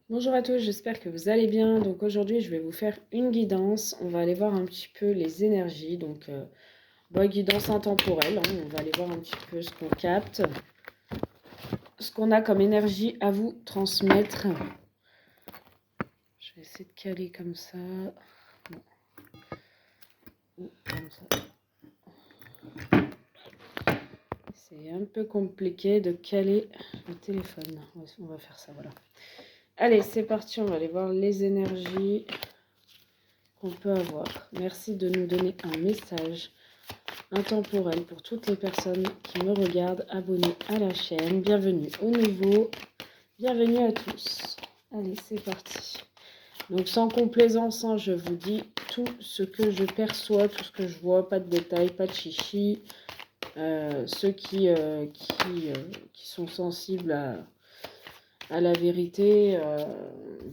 Bonjour à tous, j'espère que vous allez bien. Donc aujourd'hui, je vais vous faire une guidance. On va aller voir un petit peu les énergies. Guidance intemporelle, hein. On va aller voir un petit peu ce qu'on capte, ce qu'on a comme énergie à vous transmettre. Je vais essayer de caler comme ça. Bon. Ou comme ça. C'est un peu compliqué de caler le téléphone. On va faire ça, voilà. Allez, c'est parti, on va aller voir les énergies qu'on peut avoir. Merci de nous donner un message intemporel pour toutes les personnes qui me regardent, abonnés à la chaîne. Bienvenue aux nouveaux, bienvenue à tous. Allez, c'est parti. Donc sans complaisance, hein, je vous dis tout ce que je perçois, tout ce que je vois, pas de détails, pas de chichi. Ceux qui sont sensibles à la vérité,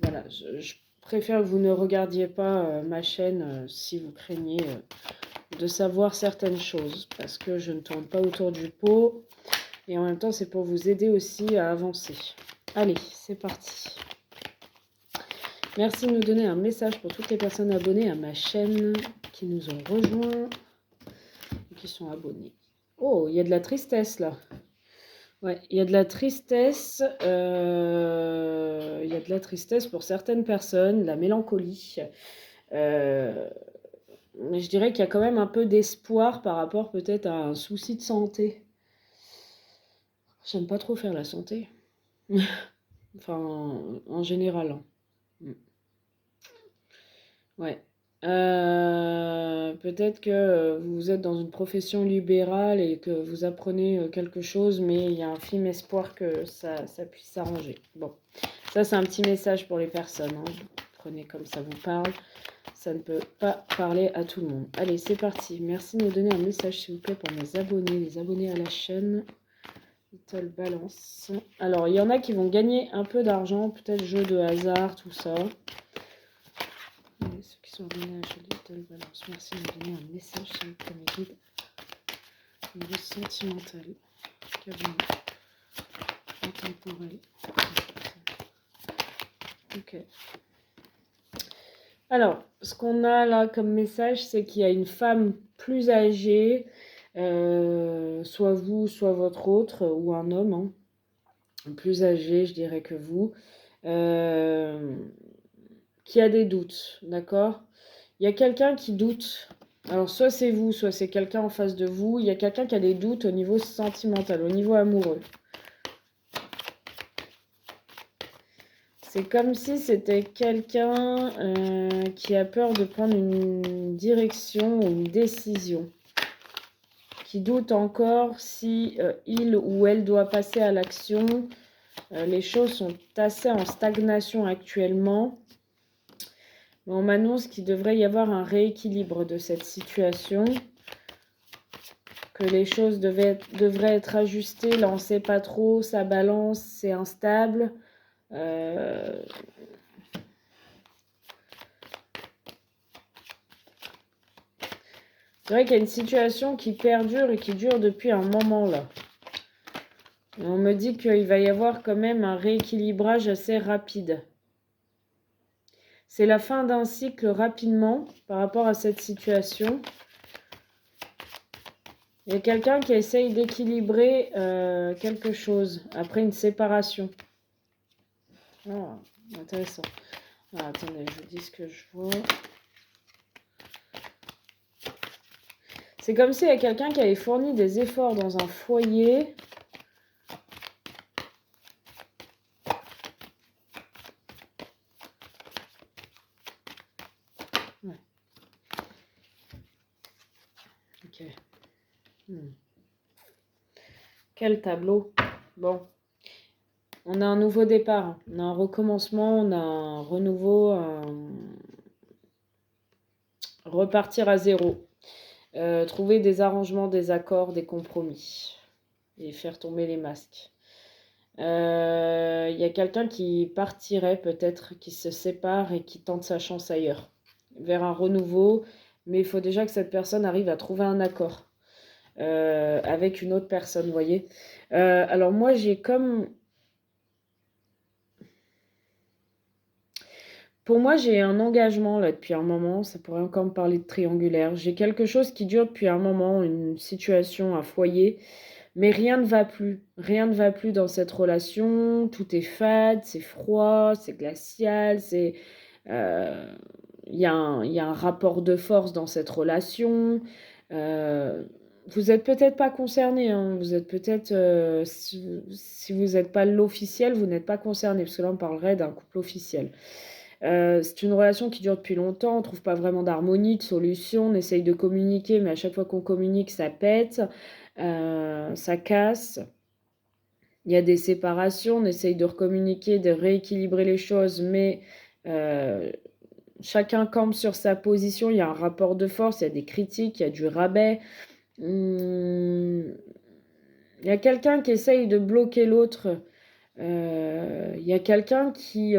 voilà, je préfère que vous ne regardiez pas ma chaîne si vous craignez de savoir certaines choses, parce que je ne tourne pas autour du pot, et en même temps c'est pour vous aider aussi à avancer. Allez, c'est parti. Merci de nous donner un message pour toutes les personnes abonnées à ma chaîne, qui nous ont rejoints, et qui sont abonnés. Oh, il y a de la tristesse là. Ouais, il y a de la tristesse. Il y a de la tristesse pour certaines personnes, de la mélancolie. Mais je dirais qu'il y a quand même un peu d'espoir par rapport peut-être à un souci de santé. J'aime pas trop faire la santé. Enfin, en général, hein. Ouais. Peut-être que vous êtes dans une profession libérale et que vous apprenez quelque chose, mais il y a un film espoir que ça puisse s'arranger. Bon, ça c'est un petit message pour les personnes, hein. Prenez comme ça vous parle. Ça ne peut pas parler à tout le monde. Allez, c'est parti. Merci de me donner un message, s'il vous plaît, pour mes abonnés, les abonnés à la chaîne. Little Balance. Alors, il y en a qui vont gagner un peu d'argent, peut-être jeu de hasard, tout ça. Et ceux qui sont abonnés à la chaîne Little Balance, merci de me donner un message, s'il vous plaît, mes guides. Niveau sentimental, cabinet, intemporel. Ok. Alors, ce qu'on a là comme message, c'est qu'il y a une femme plus âgée, soit vous, soit votre autre, ou un homme, hein, plus âgé, je dirais que vous, qui a des doutes, d'accord? Il y a quelqu'un qui doute. Alors, soit c'est vous, soit c'est quelqu'un en face de vous. Il y a quelqu'un qui a des doutes au niveau sentimental, au niveau amoureux. C'est comme si c'était quelqu'un qui a peur de prendre une direction ou une décision, qui doute encore si il ou elle doit passer à l'action. Les choses sont assez en stagnation actuellement. Mais on m'annonce qu'il devrait y avoir un rééquilibre de cette situation, que les choses devraient être ajustées. Là, on ne sait pas trop, ça balance, c'est instable. C'est vrai qu'il y a une situation qui perdure et qui dure depuis un moment là. Et on me dit qu'il va y avoir quand même un rééquilibrage assez rapide. C'est la fin d'un cycle rapidement par rapport à cette situation. Il y a quelqu'un qui essaye d'équilibrer quelque chose après une séparation. Ah, intéressant. Ah, attendez, je vous dis ce que je vois. C'est comme s'il y a quelqu'un qui avait fourni des efforts dans un foyer. Ouais. Ok. Quel tableau. Bon. On a un nouveau départ. On a un recommencement, on a un renouveau, repartir à zéro. Trouver des arrangements, des accords, des compromis. Et faire tomber les masques. Il y a quelqu'un qui partirait peut-être, qui se sépare et qui tente sa chance ailleurs, vers un renouveau, mais il faut déjà que cette personne arrive à trouver un accord avec une autre personne, vous voyez. Alors moi, j'ai comme... Pour moi, j'ai un engagement là depuis un moment. Ça pourrait encore me parler de triangulaire. J'ai quelque chose qui dure depuis un moment, une situation, un foyer. Mais rien ne va plus. Rien ne va plus dans cette relation. Tout est fade, c'est froid, c'est glacial, c'est... euh, il y a un rapport de force dans cette relation. Euh, vous êtes peut-être pas concerné, hein. Vous êtes peut-être... si vous n'êtes pas l'officiel, vous n'êtes pas concerné. Parce que là, on parlerait d'un couple officiel. C'est une relation qui dure depuis longtemps, on ne trouve pas vraiment d'harmonie, de solution, on essaye de communiquer, mais à chaque fois qu'on communique, ça pète, ça casse. Il y a des séparations, on essaye de recommuniquer, de rééquilibrer les choses, mais euh, chacun campe sur sa position, il y a un rapport de force, il y a des critiques, il y a du rabais. Il y a quelqu'un qui essaye de bloquer l'autre. Il y a quelqu'un qui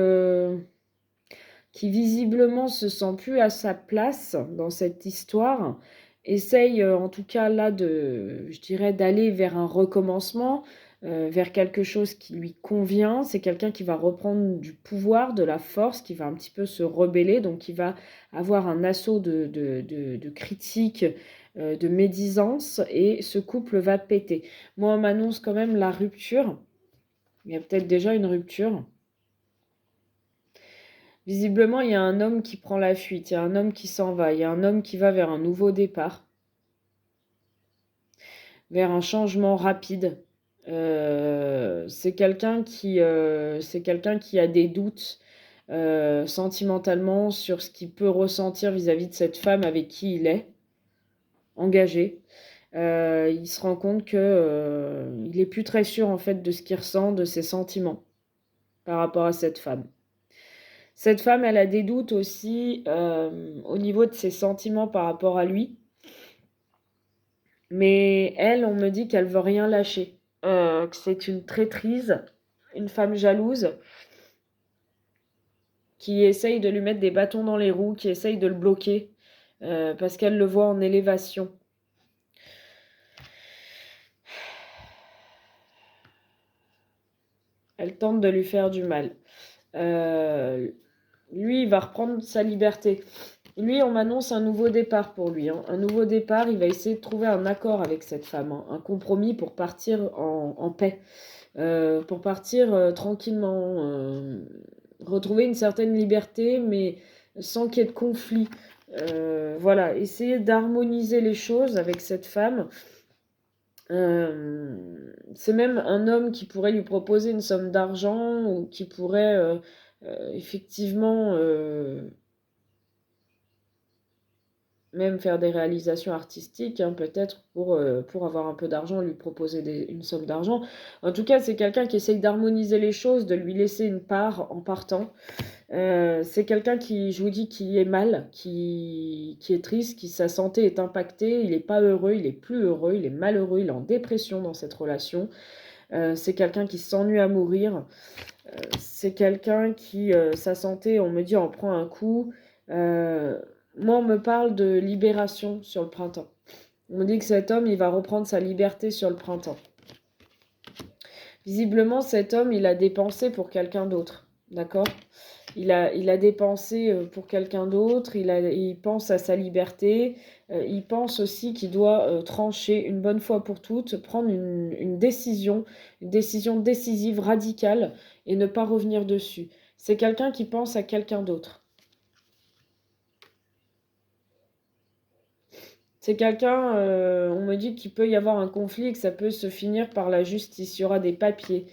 visiblement se sent plus à sa place dans cette histoire, essaye en tout cas là je dirais, d'aller vers un recommencement, vers quelque chose qui lui convient. C'est quelqu'un qui va reprendre du pouvoir, de la force, qui va un petit peu se rebeller, donc qui va avoir un assaut de critiques, de médisance, et ce couple va péter. Moi, on m'annonce quand même la rupture. Il y a peut-être déjà une rupture. Visiblement, il y a un homme qui prend la fuite, il y a un homme qui s'en va, il y a un homme qui va vers un nouveau départ, vers un changement rapide. C'est quelqu'un qui a des doutes sentimentalement sur ce qu'il peut ressentir vis-à-vis de cette femme avec qui il est engagé. Il se rend compte que il est plus très sûr en fait de ce qu'il ressent, de ses sentiments par rapport à cette femme. Cette femme, elle a des doutes aussi au niveau de ses sentiments par rapport à lui. Mais elle, on me dit qu'elle veut rien lâcher. Que c'est une traîtrise, une femme jalouse, qui essaye de lui mettre des bâtons dans les roues, qui essaye de le bloquer, parce qu'elle le voit en élévation. Elle tente de lui faire du mal. Lui, il va reprendre sa liberté. Lui, on m'annonce un nouveau départ pour lui, hein. Un nouveau départ, il va essayer de trouver un accord avec cette femme, hein. Un compromis pour partir en paix, pour partir tranquillement, retrouver une certaine liberté, mais sans qu'il y ait de conflit. Voilà, essayer d'harmoniser les choses avec cette femme. C'est même un homme qui pourrait lui proposer une somme d'argent, ou qui pourrait effectivement même faire des réalisations artistiques, hein, peut-être pour avoir un peu d'argent, lui proposer une somme d'argent. En tout cas, c'est quelqu'un qui essaye d'harmoniser les choses, de lui laisser une part en partant. C'est quelqu'un qui, je vous dis, qui est mal, qui est triste, qui sa santé est impactée, il n'est pas heureux, il est plus heureux, il est malheureux, il est en dépression dans cette relation. C'est quelqu'un qui s'ennuie à mourir. C'est quelqu'un qui, sa santé, on me dit, en prend un coup. Moi, on me parle de libération sur le printemps. On me dit que cet homme, il va reprendre sa liberté sur le printemps. Visiblement, cet homme, il a dépensé pour quelqu'un d'autre. D'accord ? Il a dépensé pour quelqu'un d'autre, il pense à sa liberté, il pense aussi qu'il doit trancher une bonne fois pour toutes, prendre une décision décisive, radicale, et ne pas revenir dessus. C'est quelqu'un qui pense à quelqu'un d'autre. C'est quelqu'un, on me dit qu'il peut y avoir un conflit et que ça peut se finir par la justice. Il y aura des papiers,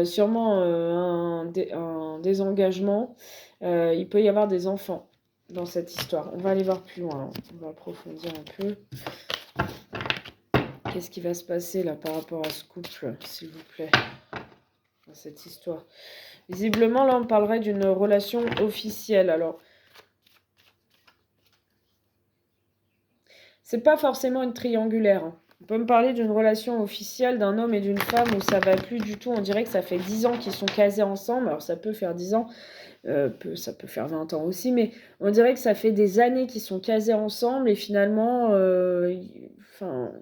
sûrement un désengagement. Il peut y avoir des enfants dans cette histoire. On va aller voir plus loin, hein. On va approfondir un peu. Qu'est-ce qui va se passer là par rapport à ce couple, s'il vous plaît, dans cette histoire. Visiblement, là, on parlerait d'une relation officielle. Alors, c'est pas forcément une triangulaire, hein. On peut me parler d'une relation officielle d'un homme et d'une femme où ça va plus du tout. On dirait que ça fait 10 ans qu'ils sont casés ensemble. Alors, ça peut faire 10 ans. Ça peut faire 20 ans aussi, mais on dirait que ça fait des années qu'ils sont casés ensemble, et finalement, enfin,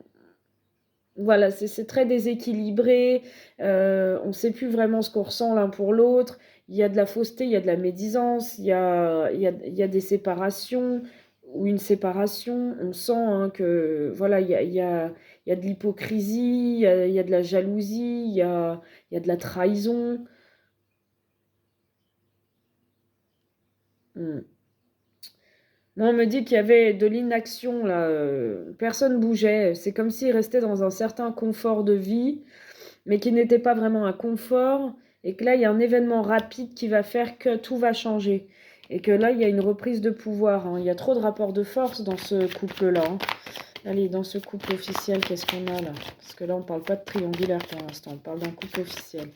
voilà, c'est très déséquilibré, on ne sait plus vraiment ce qu'on ressent l'un pour l'autre. il y a de la fausseté, il y a de la médisance, il y a des séparations ou une séparation. On sent hein, que voilà, il y a de l'hypocrisie, il y a de la jalousie, il y a de la trahison. Moi, on me dit qu'il y avait de l'inaction, là. Personne bougeait. C'est comme s'il restait dans un certain confort de vie, mais qui n'était pas vraiment un confort. Et que là, il y a un événement rapide qui va faire que tout va changer. Et que là, il y a une reprise de pouvoir. Hein. Il y a trop de rapports de force dans ce couple-là. Hein. Allez, dans ce couple officiel, qu'est-ce qu'on a là? Parce que là, on ne parle pas de triangulaire pour l'instant. On parle d'un couple officiel.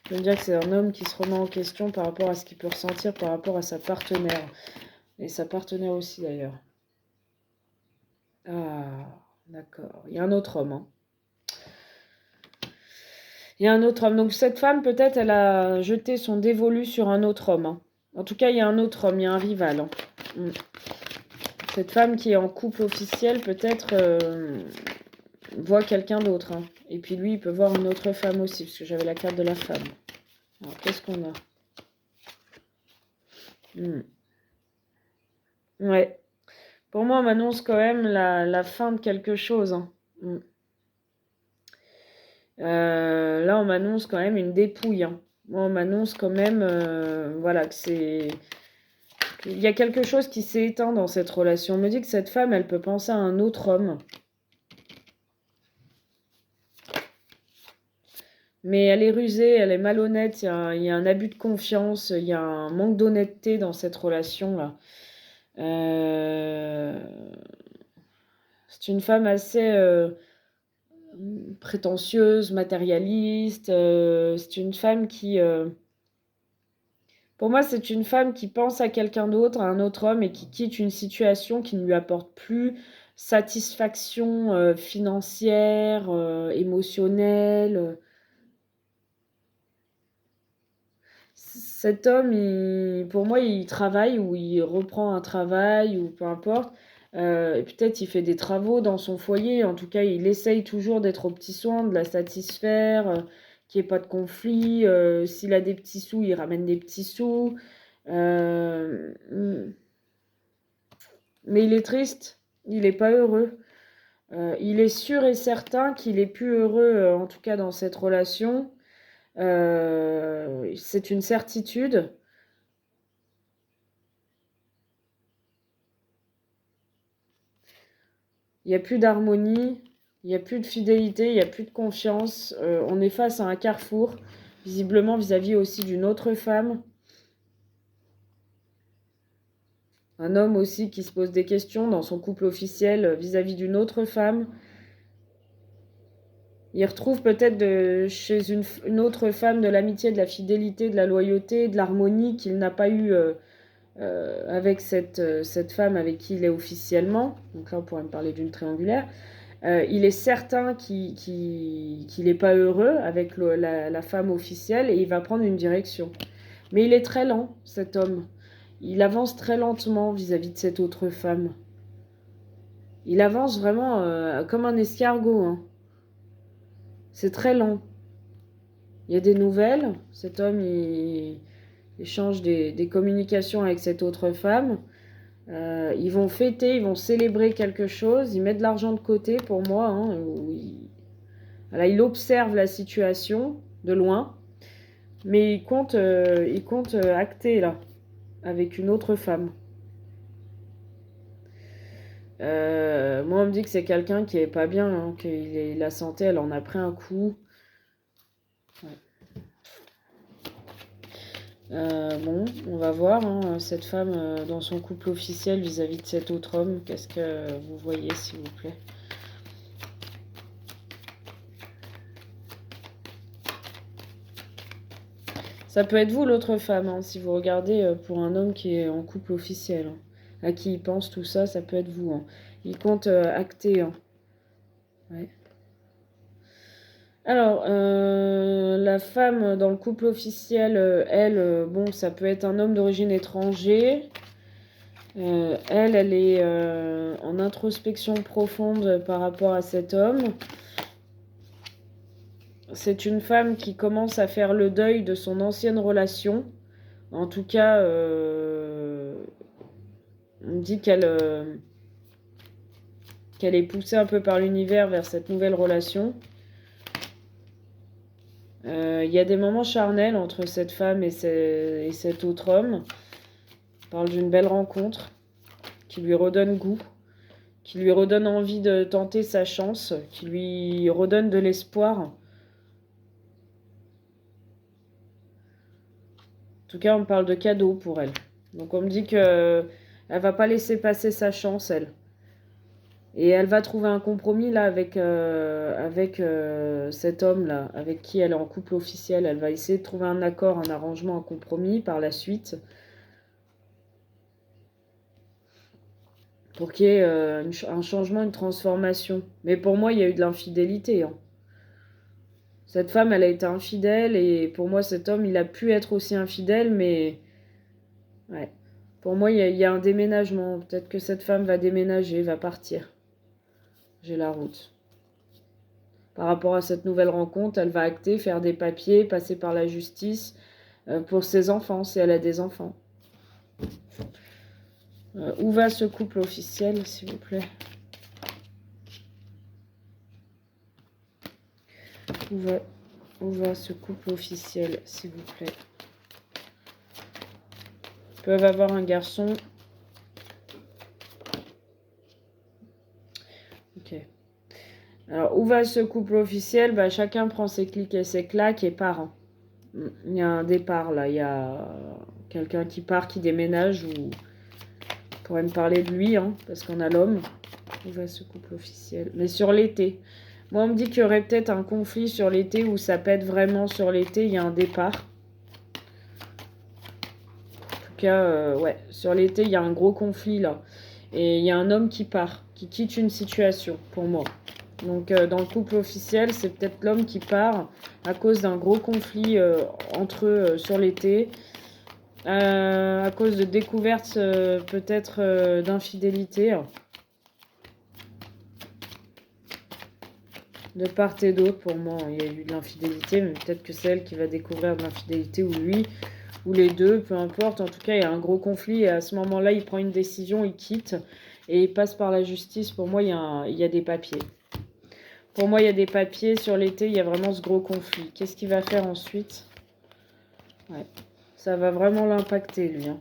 Je veux dire que c'est un homme qui se remet en question par rapport à ce qu'il peut ressentir par rapport à sa partenaire. Et sa partenaire aussi d'ailleurs. Ah, d'accord. Il y a un autre homme. Hein. Il y a un autre homme. Donc cette femme, peut-être, elle a jeté son dévolu sur un autre homme. Hein. En tout cas, il y a un autre homme, il y a un rival. Hein. Cette femme qui est en couple officiel, peut-être, voit quelqu'un d'autre. Hein. Et puis lui, il peut voir une autre femme aussi, parce que j'avais la carte de la femme. Alors, qu'est-ce qu'on a? Ouais. Pour moi, on m'annonce quand même la fin de quelque chose. Hein. Là, on m'annonce quand même une dépouille. Hein. Moi, on m'annonce quand même voilà, que c'est... Il y a quelque chose qui s'est éteint dans cette relation. On me dit que cette femme, elle peut penser à un autre homme. Mais elle est rusée, elle est malhonnête, il y a un abus de confiance, il y a un manque d'honnêteté dans cette relation-là. C'est une femme assez prétentieuse, matérialiste. C'est une femme qui... Pour moi, c'est une femme qui pense à quelqu'un d'autre, à un autre homme, et qui quitte une situation qui ne lui apporte plus satisfaction financière, émotionnelle. Cet homme, pour moi, il travaille ou il reprend un travail ou peu importe. Peut-être il fait des travaux dans son foyer. En tout cas, il essaye toujours d'être aux petits soins, de la satisfaire, qu'il n'y ait pas de conflit. S'il a des petits sous, il ramène des petits sous. Mais il est triste, il n'est pas heureux. Il est sûr et certain qu'il est plus heureux, en tout cas dans cette relation. C'est une certitude. Il n'y a plus d'harmonie, il n'y a plus de fidélité, il n'y a plus de confiance. On est face à un carrefour, visiblement vis-à-vis aussi d'une autre femme. Un homme aussi qui se pose des questions dans son couple officiel vis-à-vis d'une autre femme. Il retrouve peut-être chez une autre femme de l'amitié, de la fidélité, de la loyauté, de l'harmonie qu'il n'a pas eu avec cette femme avec qui il est officiellement. Donc là, on pourrait me parler d'une triangulaire. Il est certain qu'il n'est pas heureux avec la femme officielle et il va prendre une direction. Mais il est très lent, cet homme. Il avance très lentement vis-à-vis de cette autre femme. Il avance vraiment comme un escargot. Hein. C'est très lent. Il y a des nouvelles. Cet homme, il échange des communications avec cette autre femme. Ils vont fêter, ils vont célébrer quelque chose. Ils mettent de l'argent de côté pour moi. Hein, voilà, il observe la situation de loin. Mais il compte acter là, avec une autre femme. Moi, on me dit que c'est quelqu'un qui est pas bien, hein, que la santé, elle en a pris un coup. Ouais. Bon, on va voir hein, cette femme dans son couple officiel vis-à-vis de cet autre homme. Qu'est-ce que vous voyez, s'il vous plaît? Ça peut être vous, l'autre femme, hein, si vous regardez pour un homme qui est en couple officiel. Hein, à qui il pense tout ça, ça peut être vous. Hein. Il compte acter. Hein. Ouais. Alors, la femme dans le couple officiel, elle, bon, ça peut être un homme d'origine étrangère. Elle est en introspection profonde par rapport à cet homme. C'est une femme qui commence à faire le deuil de son ancienne relation. En tout cas, on me dit qu'elle est poussée un peu par l'univers vers cette nouvelle relation. Il y a des moments charnels entre cette femme et cet autre homme. On parle d'une belle rencontre qui lui redonne goût, qui lui redonne envie de tenter sa chance, qui lui redonne de l'espoir. En tout cas, on parle de cadeau pour elle. Donc on me dit que elle va pas laisser passer sa chance, elle. Et elle va trouver un compromis là avec cet homme-là, avec qui elle est en couple officiel. Elle va essayer de trouver un accord, un arrangement, un compromis par la suite. Pour qu'il y ait un changement, une transformation. Mais pour moi, il y a eu de l'infidélité. Hein. Cette femme, elle a été infidèle, et pour moi, cet homme, il a pu être aussi infidèle, mais... Ouais. Pour moi, il y a un déménagement. Peut-être que cette femme va déménager, va partir. J'ai la route. Par rapport à cette nouvelle rencontre, elle va acter, faire des papiers, passer par la justice pour ses enfants, si elle a des enfants. Où va ce couple officiel, s'il vous plaît? Où va ce couple officiel, s'il vous plaît? Ils peuvent avoir un garçon. Ok. Alors, où va ce couple officiel? Bah, chacun prend ses clics et ses claques et part. Hein. Il y a un départ, là. Il y a quelqu'un qui part, qui déménage, ou... On pourrait me parler de lui, hein, parce qu'on a l'homme. Où va ce couple officiel? Mais sur l'été. Moi, on me dit qu'il y aurait peut-être un conflit sur l'été, où ça pète vraiment sur l'été, il y a un départ. En tout cas, ouais, sur l'été, il y a un gros conflit, là. Et il y a un homme qui part, qui quitte une situation, pour moi. Donc, dans le couple officiel, c'est peut-être l'homme qui part à cause d'un gros conflit entre eux sur l'été. À cause de découvertes peut-être d'infidélité. De part et d'autre, pour moi, il y a eu de l'infidélité, mais peut-être que c'est elle qui va découvrir de l'infidélité, ou lui, ou les deux, peu importe. En tout cas, il y a un gros conflit, et à ce moment-là, il prend une décision, il quitte, et il passe par la justice. Pour moi, il y a des papiers. Pour moi, il y a des papiers. Sur l'été, il y a vraiment ce gros conflit. Qu'est-ce qu'il va faire ensuite? Ouais. Ça va vraiment l'impacter, lui. Hein.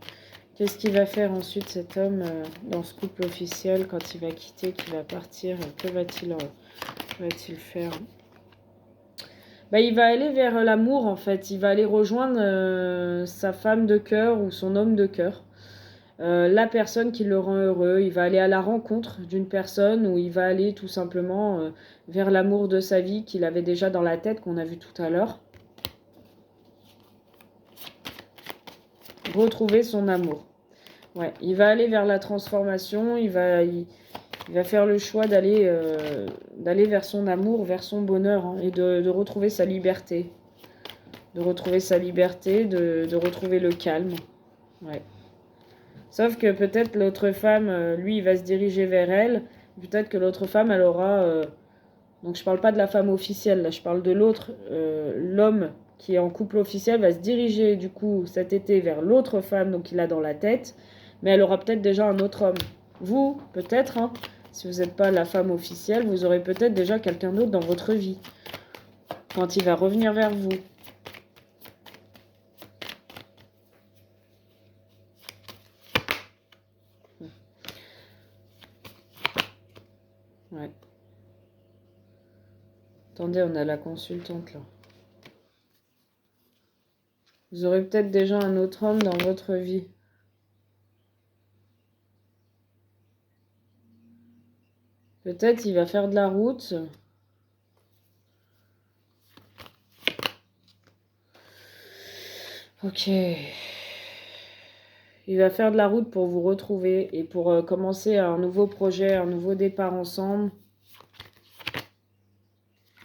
Qu'est-ce qu'il va faire ensuite, cet homme, dans ce couple officiel, quand il va quitter, qu'il va partir? Que va-t-il faire? Bah, il va aller vers l'amour, en fait. Il va aller rejoindre sa femme de cœur ou son homme de cœur. La personne qui le rend heureux. Il va aller à la rencontre d'une personne, ou il va aller tout simplement vers l'amour de sa vie qu'il avait déjà dans la tête, qu'on a vu tout à l'heure. Retrouver son amour. Ouais, il va aller vers la transformation, il va faire le choix d'aller vers son amour, vers son bonheur, hein, et de retrouver sa liberté. De retrouver sa liberté, de retrouver le calme. Ouais. Sauf que peut-être l'autre femme, lui, il va se diriger vers elle. Peut-être que l'autre femme, elle aura... donc je parle pas de la femme officielle, là, je parle de l'autre. L'homme qui est en couple officiel va se diriger du coup cet été vers l'autre femme, donc il a dans la tête. Mais elle aura peut-être déjà un autre homme. Vous, peut-être, hein, si vous n'êtes pas la femme officielle, vous aurez peut-être déjà quelqu'un d'autre dans votre vie. Quand il va revenir vers vous. Ouais. Attendez, on a la consultante là. Vous aurez peut-être déjà un autre homme dans votre vie. Peut-être il va faire de la route. Ok. Il va faire de la route pour vous retrouver et pour commencer un nouveau projet, un nouveau départ ensemble.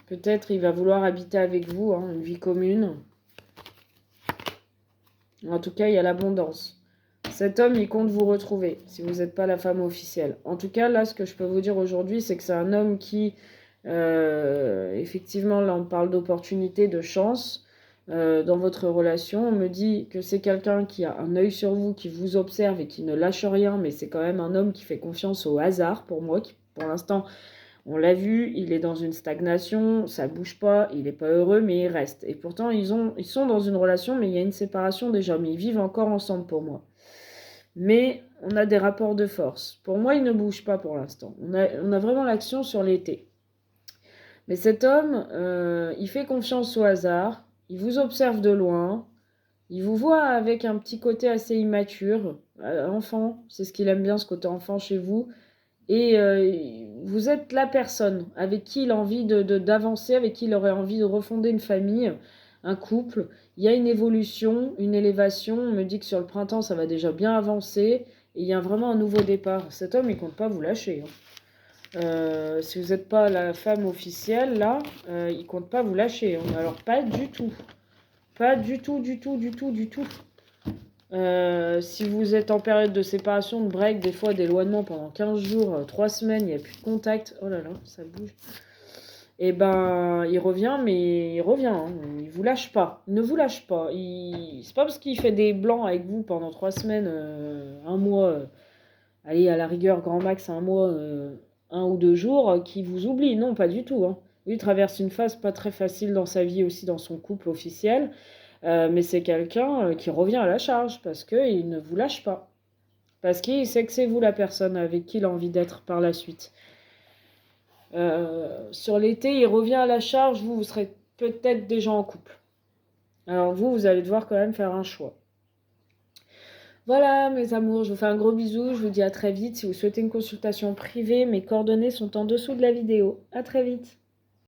Peut-être il va vouloir habiter avec vous, hein, une vie commune. En tout cas, il y a l'abondance. Cet homme, il compte vous retrouver, si vous n'êtes pas la femme officielle. En tout cas, là, ce que je peux vous dire aujourd'hui, c'est que c'est un homme qui, effectivement, là, on parle d'opportunité, de chance. dans votre relation. On me dit que c'est quelqu'un qui a un œil sur vous, qui vous observe et qui ne lâche rien, mais c'est quand même un homme qui fait confiance au hasard pour moi, qui pour l'instant, on l'a vu, il est dans une stagnation, ça bouge pas, il n'est pas heureux, mais il reste. Et pourtant, ils sont dans une relation, mais il y a une séparation déjà, mais ils vivent encore ensemble pour moi. Mais on a des rapports de force. Pour moi, il ne bouge pas pour l'instant. On a vraiment l'action sur l'été. Mais cet homme, il fait confiance au hasard, il vous observe de loin, il vous voit avec un petit côté assez immature, enfant, c'est ce qu'il aime bien, ce côté enfant chez vous. Et vous êtes la personne avec qui il a envie d'avancer, avec qui il aurait envie de refonder une famille, un couple. Il y a une évolution, une élévation. On me dit que sur le printemps, ça va déjà bien avancer. Et il y a vraiment un nouveau départ. Cet homme, il compte pas vous lâcher, hein. Si vous n'êtes pas la femme officielle, là, il compte pas vous lâcher, hein. Alors, pas du tout. Pas du tout, du tout, du tout, du tout. Si vous êtes en période de séparation, de break, des fois d'éloignement pendant 15 jours, 3 semaines, il n'y a plus de contact. Oh là là, ça bouge. Et ben, il revient, mais il revient, hein. Il vous lâche pas. Il ne vous lâche pas. C'est pas parce qu'il fait des blancs avec vous pendant 3 semaines, un mois, allez, à la rigueur, grand max, un mois, 1 ou 2 jours, qu'il vous oublie. Non, pas du tout, hein. Lui, il traverse une phase pas très facile dans sa vie aussi, dans son couple officiel. Mais c'est quelqu'un qui revient à la charge parce qu'il ne vous lâche pas. Parce qu'il sait que c'est vous la personne avec qui il a envie d'être par la suite. Sur l'été, il revient à la charge, vous serez peut-être déjà en couple. Alors vous allez devoir quand même faire un choix. Voilà mes amours, je vous fais un gros bisou, je vous dis à très vite. Si vous souhaitez une consultation privée, mes coordonnées sont en dessous de la vidéo. À très vite.